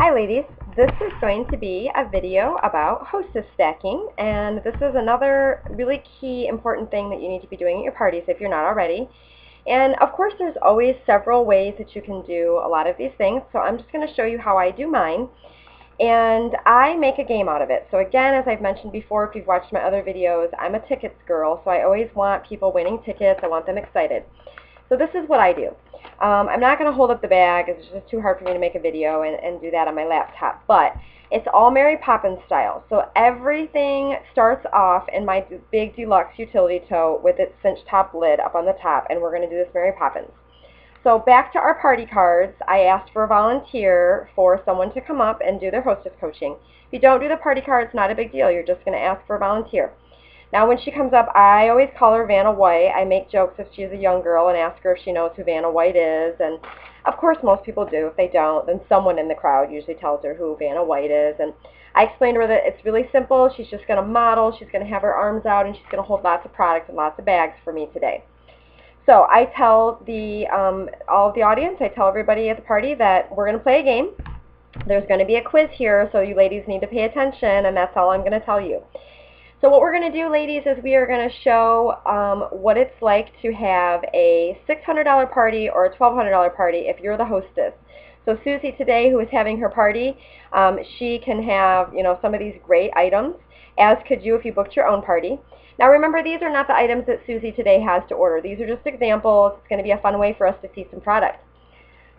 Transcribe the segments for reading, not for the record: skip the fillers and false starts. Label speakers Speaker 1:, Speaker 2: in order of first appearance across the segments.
Speaker 1: Hi ladies, this is going to be a video about hostess stacking, and this is another really key important thing that you need to be doing at your parties if you're not already. And of course there's always several ways that you can do a lot of these things, so I'm just going to show you how I do mine. And I make a game out of it. So again, as I've mentioned before, if you've watched my other videos, I'm a tickets girl, so I always want people winning tickets. I want them excited. So this is what I do. I'm not going to hold up the bag. It's just too hard for me to make a video and do that on my laptop. But it's all Mary Poppins style. So everything starts off in my big deluxe utility tote with its cinch top lid up on the top, and we're going to do this Mary Poppins. So back to our party cards, I asked for a volunteer for someone to come up and do their hostess coaching. If you don't do the party cards, not a big deal. You're just going to ask for a volunteer. Now when she comes up, I always call her Vanna White. I make jokes if she's a young girl and ask her if she knows who Vanna White is. And of course most people do. If they don't, then someone in the crowd usually tells her who Vanna White is. And I explained to her that it's really simple. She's just going to model. She's going to have her arms out, and she's going to hold lots of products and lots of bags for me today. So I tell all of the audience, I tell everybody at the party that we're going to play a game. There's going to be a quiz here, so you ladies need to pay attention, and that's all I'm going to tell you. So what we're going to do, ladies, is we are going to show what it's like to have a $600 party or a $1,200 party if you're the hostess. So Susie today, who is having her party, she can have, some of these great items, as could you if you booked your own party. Now remember, these are not the items that Susie today has to order. These are just examples. It's going to be a fun way for us to see some product.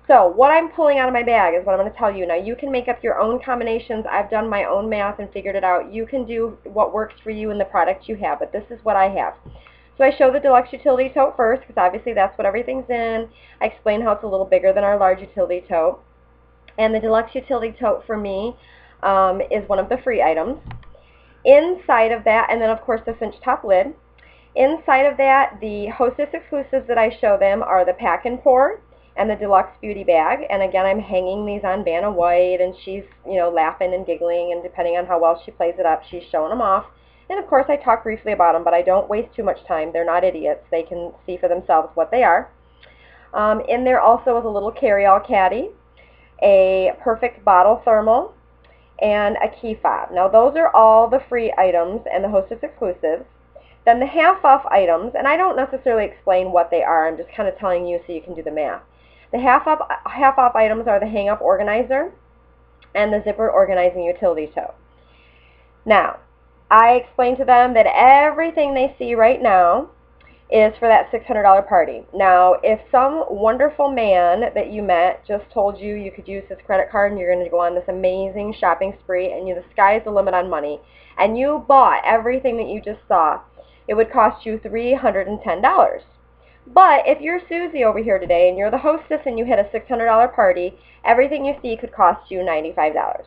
Speaker 1: So what I'm pulling out of my bag is what I'm going to tell you. Now you can make up your own combinations. I've done my own math and figured it out. You can do what works for you in the product you have, but this is what I have. So I show the deluxe utility tote first, because obviously that's what everything's in. I explain how it's a little bigger than our large utility tote. And the deluxe utility tote for me is one of the free items. Inside of that, and then of course the cinch top lid. Inside of that, the hostess exclusives that I show them are the pack and pour and the deluxe beauty bag. And again, I'm hanging these on Vanna White, and she's laughing and giggling, and depending on how well she plays it up, she's showing them off. And of course I talk briefly about them, but I don't waste too much time. They're not idiots. They can see for themselves what they are. In there also is a little carry-all caddy, a perfect bottle thermal, and a key fob. Now those are all the free items and the hostess exclusives. Then the half-off items, and I don't necessarily explain what they are, I'm just kind of telling you so you can do the math. The half-off items are the hang-up organizer and the zipper organizing utility tote. Now, I explained to them that everything they see right now is for that $600 party. Now, if some wonderful man that you met just told you you could use his credit card and you're going to go on this amazing shopping spree and the sky's the limit on money, and you bought everything that you just saw, it would cost you $310. But if you're Susie over here today and you're the hostess and you hit a $600 party, everything you see could cost you $95.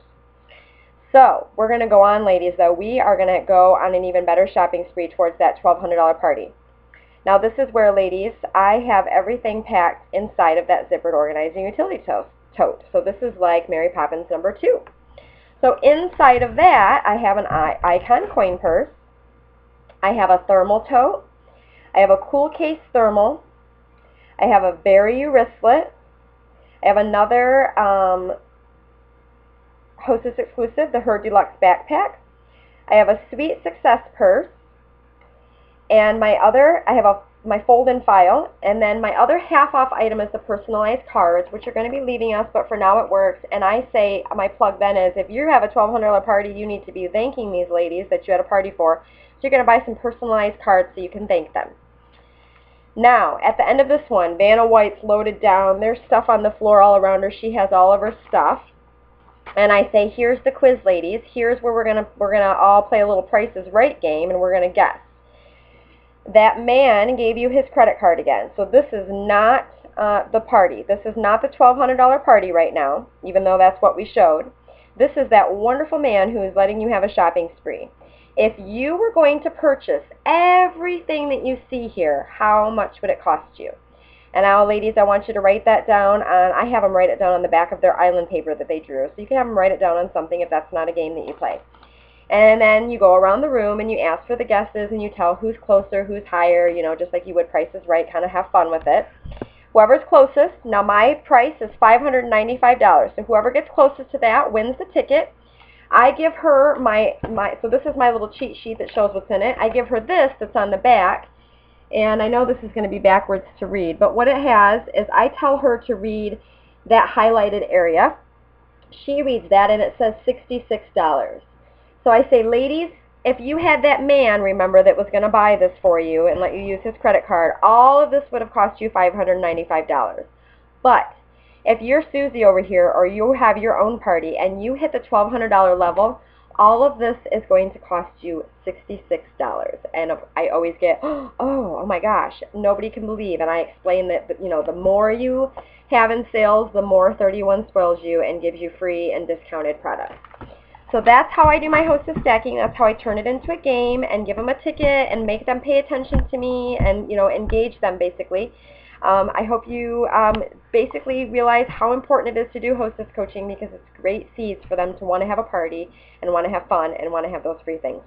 Speaker 1: So we're going to go on, ladies, though. We are going to go on an even better shopping spree towards that $1,200 party. Now this is where, ladies, I have everything packed inside of that zippered organizing utility tote. So this is like Mary Poppins number 2. So inside of that, I have an icon coin purse. I have a thermal tote. I have a cool case thermal. I have a Berry wristlet. I have another hostess exclusive, the Her Deluxe backpack. I have a Sweet Success purse. And I have my fold-in file. And then my other half-off item is the personalized cards, which are going to be leaving us, but for now it works. And I say, my plug then is, if you have a $1,200 party, you need to be thanking these ladies that you had a party for. So you're going to buy some personalized cards so you can thank them. Now, at the end of this one, Vanna White's loaded down. There's stuff on the floor all around her. She has all of her stuff. And I say, here's the quiz, ladies. Here's where we're gonna all play a little Price is Right game, and we're gonna guess. That man gave you his credit card again. So this is not the party. This is not the $1,200 party right now, even though that's what we showed. This is that wonderful man who is letting you have a shopping spree. If you were going to purchase everything that you see here, how much would it cost you? And now, ladies, I want you to write that down. I have them write it down on the back of their island paper that they drew. So you can have them write it down on something if that's not a game that you play. And then you go around the room and you ask for the guesses and you tell who's closer, who's higher, just like you would Price is Right, kind of have fun with it. Whoever's closest, now my price is $595, so whoever gets closest to that wins the ticket. I give her so this is my little cheat sheet that shows what's in it. I give her this that's on the back, and I know this is going to be backwards to read, but what it has is I tell her to read that highlighted area. She reads that, and it says $66. So I say, ladies, if you had that man, remember, that was going to buy this for you and let you use his credit card, all of this would have cost you $595. But if you're Susie over here, or you have your own party and you hit the $1,200 level, all of this is going to cost you $66. And I always get, oh my gosh, nobody can believe. And I explain that, the more you have in sales, the more 31 spoils you and gives you free and discounted products. So that's how I do my Hostess Stacking. That's how I turn it into a game and give them a ticket and make them pay attention to me and, engage them, basically. I hope you basically realize how important it is to do hostess coaching, because it's great seeds for them to want to have a party and want to have fun and want to have those free things.